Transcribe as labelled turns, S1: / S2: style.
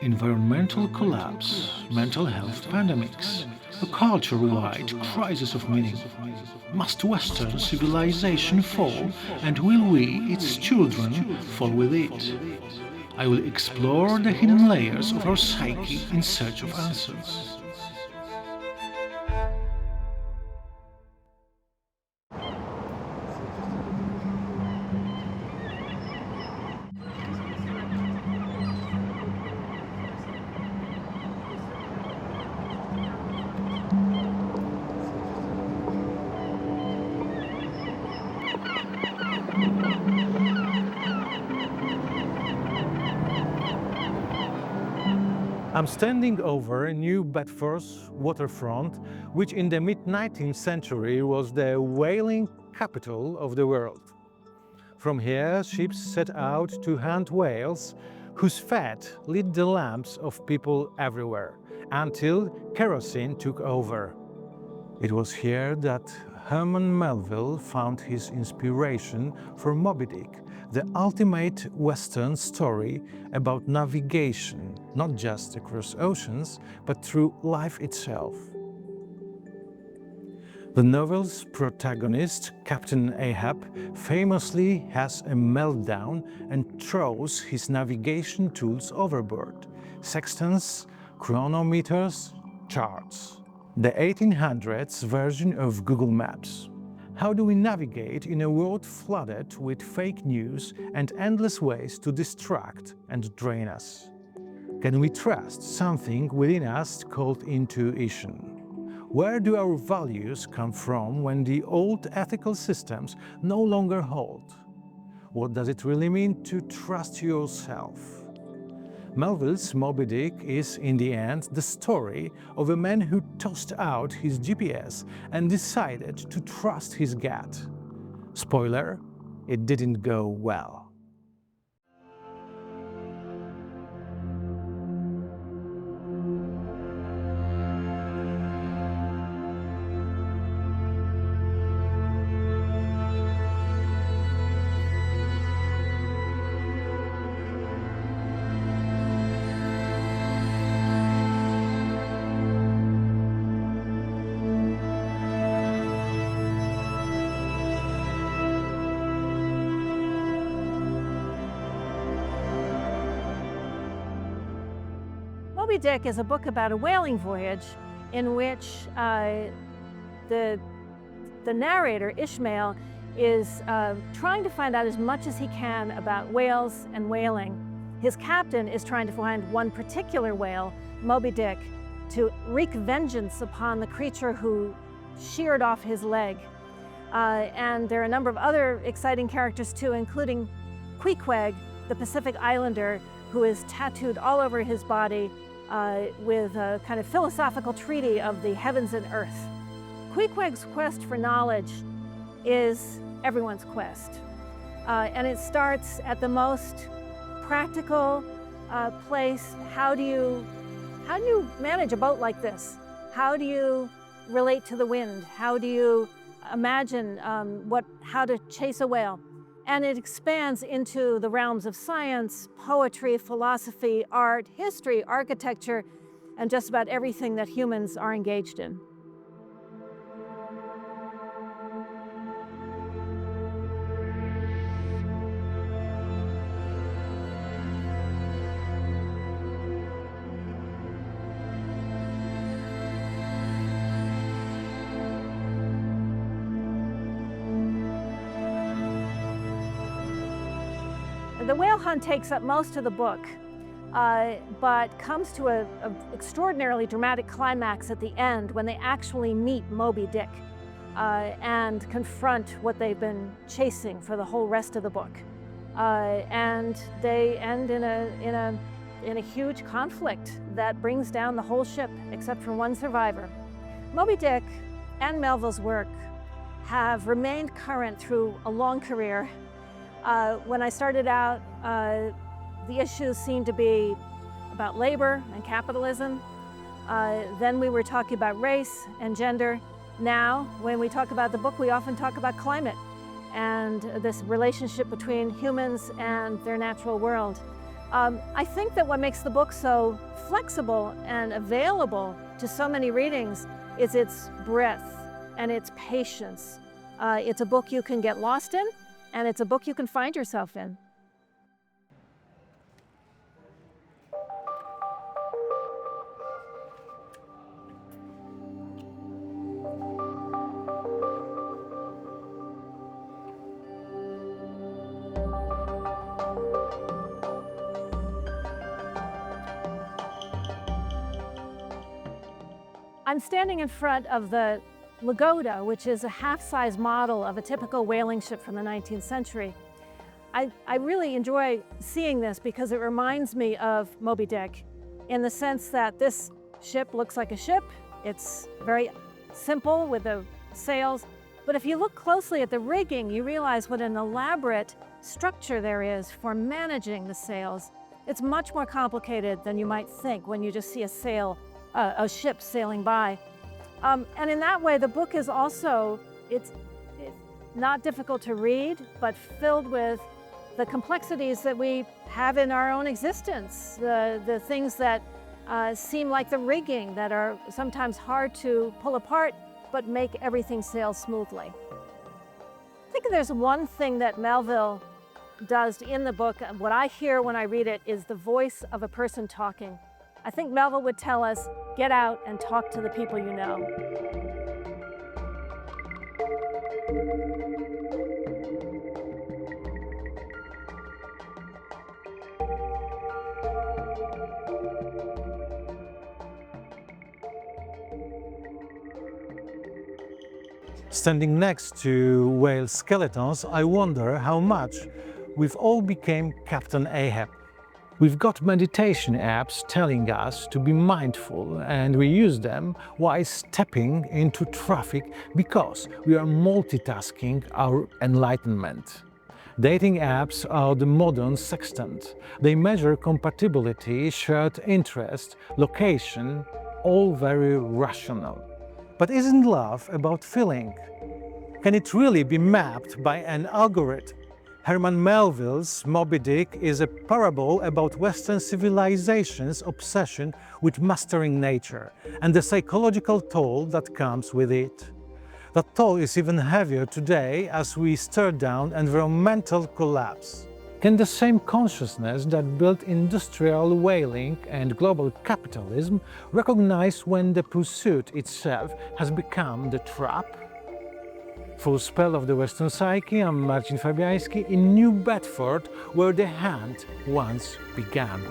S1: Environmental collapse, mental health pandemics, a culture-wide crisis of meaning. Must Western civilization fall, and will we, its children, fall with it? I will explore the hidden layers of our psyche in search of answers. I'm standing over New Bedford's waterfront, which in the mid-19th century was the whaling capital of the world. From here, ships set out to hunt whales, whose fat lit the lamps of people everywhere, until kerosene took over. It was here that Herman Melville found his inspiration for Moby-Dick, the ultimate Western story about navigation, not just across oceans, but through life itself. The novel's protagonist, Captain Ahab, famously has a meltdown and throws his navigation tools overboard: sextants, chronometers, charts. The 1800s version of Google Maps. How do we navigate in a world flooded with fake news and endless ways to distract and drain us? Can we trust something within us called intuition? Where do our values come from when the old ethical systems no longer hold? What does it really mean to trust yourself? Melville's Moby-Dick is, in the end, the story of a man who tossed out his GPS and decided to trust his gut. Spoiler, it didn't go well.
S2: Moby-Dick is a book about a whaling voyage in which the narrator, Ishmael, is trying to find out as much as he can about whales and whaling. His captain is trying to find one particular whale, Moby-Dick, to wreak vengeance upon the creature who sheared off his leg. And there are a number of other exciting characters too, including Queequeg, the Pacific Islander, who is tattooed all over his body with a kind of philosophical treaty of the heavens and earth. Queequeg's quest for knowledge is everyone's quest. And it starts at the most practical place. How do you manage a boat like this? How do you relate to the wind? How do you imagine how to chase a whale? And it expands into the realms of science, poetry, philosophy, art, history, architecture, and just about everything that humans are engaged in. The whale hunt takes up most of the book, but comes to an extraordinarily dramatic climax at the end when they actually meet Moby-Dick and confront what they've been chasing for the whole rest of the book. And they end in a huge conflict that brings down the whole ship except for one survivor. Moby-Dick and Melville's work have remained current through a long career. When I started out, the issues seemed to be about labor and capitalism. Then we were talking about race and gender. Now, when we talk about the book, we often talk about climate and this relationship between humans and their natural world. I think that what makes the book so flexible and available to so many readings is its breadth and its patience. It's a book you can get lost in, and it's a book you can find yourself in. I'm standing in front of the Lagoda, which is a half-size model of a typical whaling ship from the 19th century. I really enjoy seeing this because it reminds me of Moby-Dick in the sense that this ship looks like a ship. It's very simple with the sails, but if you look closely at the rigging, you realize what an elaborate structure there is for managing the sails. It's much more complicated than you might think when you just see a ship sailing by. And in that way, the book is also, it's not difficult to read, but filled with the complexities that we have in our own existence, the things that seem like the rigging that are sometimes hard to pull apart, but make everything sail smoothly. I think there's one thing that Melville does in the book, what I hear when I read it is the voice of a person talking. I think Melville would tell us, get out and talk to the people you know.
S1: Standing next to whale skeletons, I wonder how much we've all become Captain Ahab. We've got meditation apps telling us to be mindful, and we use them while stepping into traffic because we are multitasking our enlightenment. Dating apps are the modern sextant. They measure compatibility, shared interest, location, all very rational. But isn't love about feeling? Can it really be mapped by an algorithm? Herman Melville's Moby-Dick is a parable about Western civilization's obsession with mastering nature and the psychological toll that comes with it. That toll is even heavier today as we stare down environmental collapse. Can the same consciousness that built industrial whaling and global capitalism recognize when the pursuit itself has become the trap? For Spell of the Western Psyche, I'm Marcin Fabiański in New Bedford, where the hunt once began.